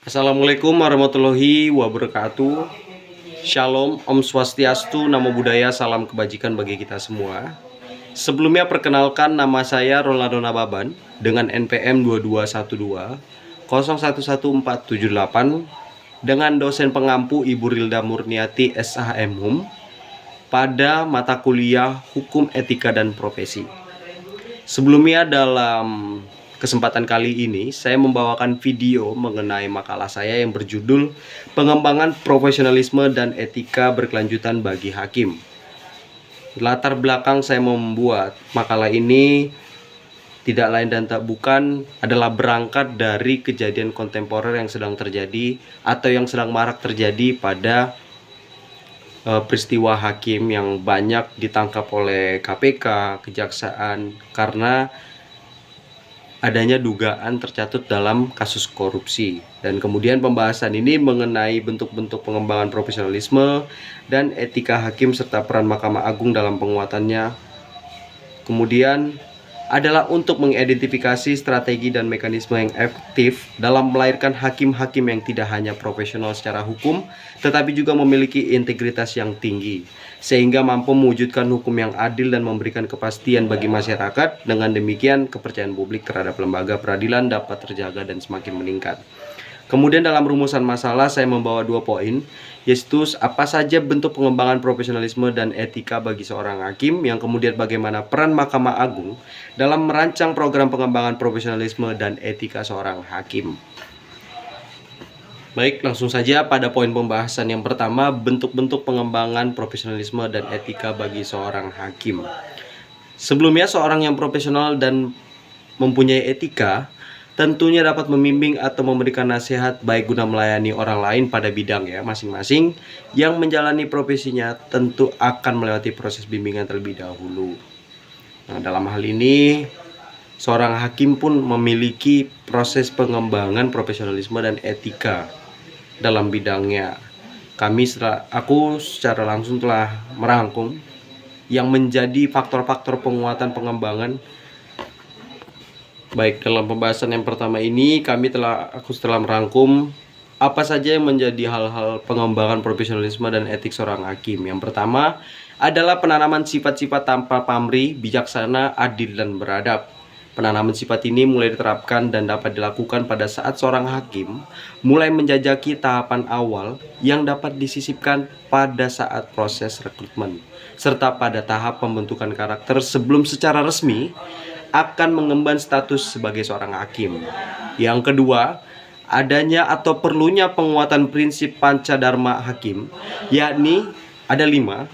Assalamualaikum warahmatullahi wabarakatuh. Shalom, Om Swastiastu, Namo Buddhaya, salam kebajikan bagi kita semua. Sebelumnya perkenalkan, nama saya Rolando Nababan dengan NPM 2212 011478 dengan dosen pengampu Ibu Rilda Murniati SHM Hum pada mata kuliah Hukum Etika dan Profesi. Sebelumnya dalam kesempatan kali ini saya membawakan video mengenai makalah saya yang berjudul Pengembangan Profesionalisme dan Etika Berkelanjutan bagi Hakim. Latar belakang saya membuat makalah ini tidak lain dan tak bukan adalah berangkat dari kejadian kontemporer yang sedang terjadi atau yang sedang marak terjadi pada peristiwa hakim yang banyak ditangkap oleh KPK, kejaksaan karena adanya dugaan tercatut dalam kasus korupsi. Dan kemudian pembahasan ini mengenai bentuk-bentuk pengembangan profesionalisme dan etika hakim serta peran Mahkamah Agung dalam penguatannya. Kemudian adalah untuk mengidentifikasi strategi dan mekanisme yang efektif dalam melahirkan hakim-hakim yang tidak hanya profesional secara hukum, tetapi juga memiliki integritas yang tinggi, sehingga mampu mewujudkan hukum yang adil dan memberikan kepastian bagi masyarakat. Dengan demikian, kepercayaan publik terhadap lembaga peradilan dapat terjaga dan semakin meningkat. Kemudian dalam rumusan masalah saya membawa 2 poin, yaitu apa saja bentuk pengembangan profesionalisme dan etika bagi seorang hakim, yang kemudian bagaimana peran Mahkamah Agung dalam merancang program pengembangan profesionalisme dan etika seorang hakim. Baik, langsung saja pada poin pembahasan yang pertama, bentuk-bentuk pengembangan profesionalisme dan etika bagi seorang hakim. Sebelumnya, seorang yang profesional dan mempunyai etika tentunya dapat membimbing atau memberikan nasihat baik guna melayani orang lain pada bidang masing-masing. Yang menjalani profesinya tentu akan melewati proses bimbingan terlebih dahulu. Nah, dalam hal ini seorang hakim pun memiliki proses pengembangan profesionalisme dan etika dalam bidangnya. Aku secara langsung telah merangkum yang menjadi faktor-faktor penguatan pengembangan. Baik, dalam pembahasan yang pertama ini aku setelah merangkum apa saja yang menjadi hal-hal pengembangan profesionalisme dan etik seorang hakim. Yang pertama adalah penanaman sifat-sifat tanpa pamrih, bijaksana, adil, dan beradab. Penanaman sifat ini mulai diterapkan dan dapat dilakukan pada saat seorang hakim mulai menjajaki tahapan awal yang dapat disisipkan pada saat proses rekrutmen, serta pada tahap pembentukan karakter sebelum secara resmi akan mengemban status sebagai seorang hakim. Yang kedua, adanya atau perlunya penguatan prinsip Pancadharma hakim, yakni ada 5,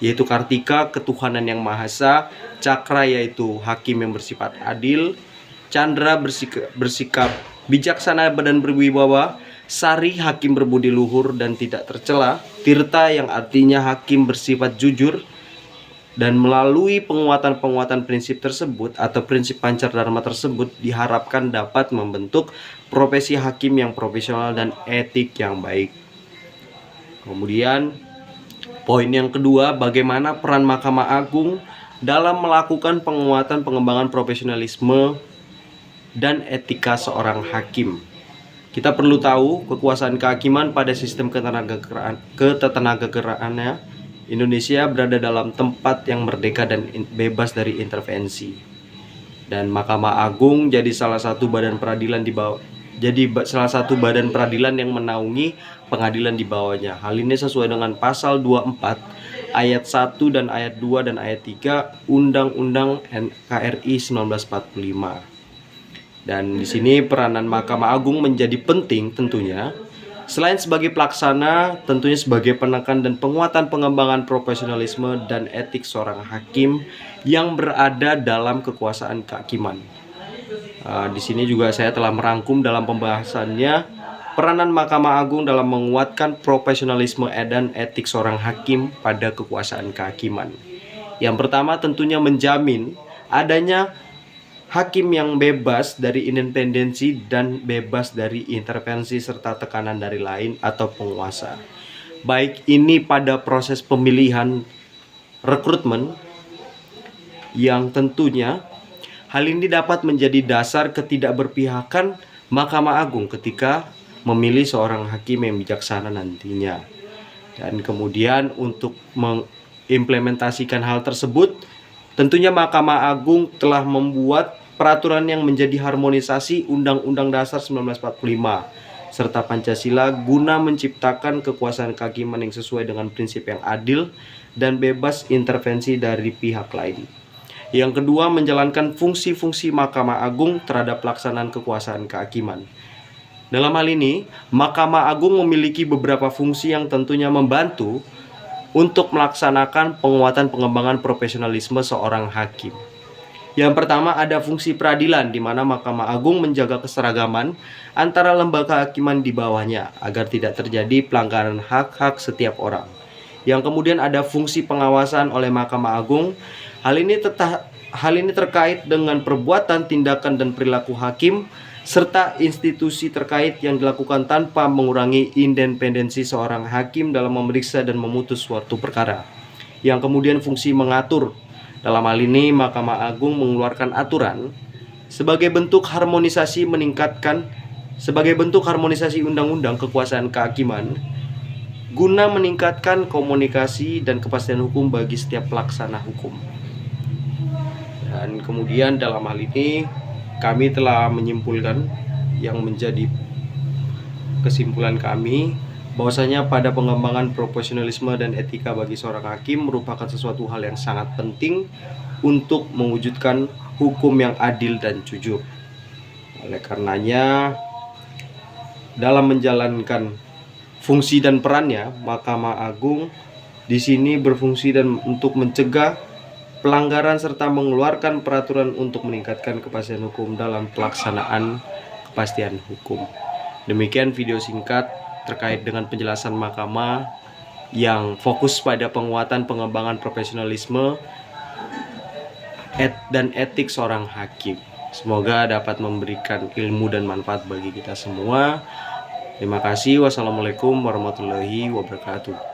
yaitu Kartika, ketuhanan yang Maha Esa; Cakra, yaitu hakim yang bersifat adil; Candra, bersikap bijaksana dan berwibawa; Sari, hakim berbudi luhur dan tidak tercela; Tirta, yang artinya hakim bersifat jujur. Dan melalui penguatan prinsip tersebut atau prinsip Pancadharma tersebut diharapkan dapat membentuk profesi hakim yang profesional dan etik yang baik. Kemudian poin yang kedua, bagaimana peran Mahkamah Agung dalam melakukan penguatan pengembangan profesionalisme dan etika seorang hakim. Kita perlu tahu kekuasaan kehakiman pada sistem ketenagakerjaannya Indonesia berada dalam tempat yang merdeka dan bebas dari intervensi. Dan Mahkamah Agung jadi salah satu badan peradilan yang menaungi pengadilan di bawahnya. Hal ini sesuai dengan pasal 24 ayat 1 dan ayat 2 dan ayat 3 Undang-Undang NKRI 1945. Dan di sini peranan Mahkamah Agung menjadi penting tentunya. Selain sebagai pelaksana, tentunya sebagai penekan dan penguatan pengembangan profesionalisme dan etik seorang hakim yang berada dalam kekuasaan kehakiman. Di sini juga saya telah merangkum dalam pembahasannya peranan Mahkamah Agung dalam menguatkan profesionalisme dan etik seorang hakim pada kekuasaan kehakiman. Yang pertama tentunya menjamin adanya hakim yang bebas dari independensi dan bebas dari intervensi serta tekanan dari lain atau penguasa. Baik ini pada proses pemilihan rekrutmen, yang tentunya hal ini dapat menjadi dasar ketidakberpihakan Mahkamah Agung ketika memilih seorang hakim yang bijaksana nantinya. Dan kemudian untuk mengimplementasikan hal tersebut, tentunya Mahkamah Agung telah membuat peraturan yang menjadi harmonisasi Undang-Undang Dasar 1945 serta Pancasila guna menciptakan kekuasaan kehakiman yang sesuai dengan prinsip yang adil dan bebas intervensi dari pihak lain. Yang kedua, menjalankan fungsi-fungsi Mahkamah Agung terhadap pelaksanaan kekuasaan kehakiman. Dalam hal ini, Mahkamah Agung memiliki beberapa fungsi yang tentunya membantu untuk melaksanakan penguatan pengembangan profesionalisme seorang hakim. Yang pertama, ada fungsi peradilan, di mana Mahkamah Agung menjaga keseragaman antara lembaga hakiman di bawahnya agar tidak terjadi pelanggaran hak-hak setiap orang. Yang kemudian ada fungsi pengawasan oleh Mahkamah Agung. Hal ini terkait dengan perbuatan, tindakan, dan perilaku hakim serta institusi terkait yang dilakukan tanpa mengurangi independensi seorang hakim dalam memeriksa dan memutus suatu perkara. Yang kemudian fungsi mengatur. Dalam hal ini, Mahkamah Agung mengeluarkan aturan sebagai bentuk harmonisasi undang-undang kekuasaan kehakiman guna meningkatkan komunikasi dan kepastian hukum bagi setiap pelaksana hukum. Dan kemudian dalam hal ini kami telah menyimpulkan yang menjadi kesimpulan kami bahwasanya pada pengembangan profesionalisme dan etika bagi seorang hakim merupakan sesuatu hal yang sangat penting untuk mewujudkan hukum yang adil dan jujur. Oleh karenanya, dalam menjalankan fungsi dan perannya, Mahkamah Agung di sini berfungsi dan untuk mencegah pelanggaran serta mengeluarkan peraturan untuk meningkatkan kepastian hukum dalam pelaksanaan kepastian hukum. Demikian video singkat terkait dengan penjelasan mahkamah yang fokus pada penguatan pengembangan profesionalisme dan etik seorang hakim. Semoga dapat memberikan ilmu dan manfaat bagi kita semua. Terima kasih. Wassalamualaikum warahmatullahi wabarakatuh.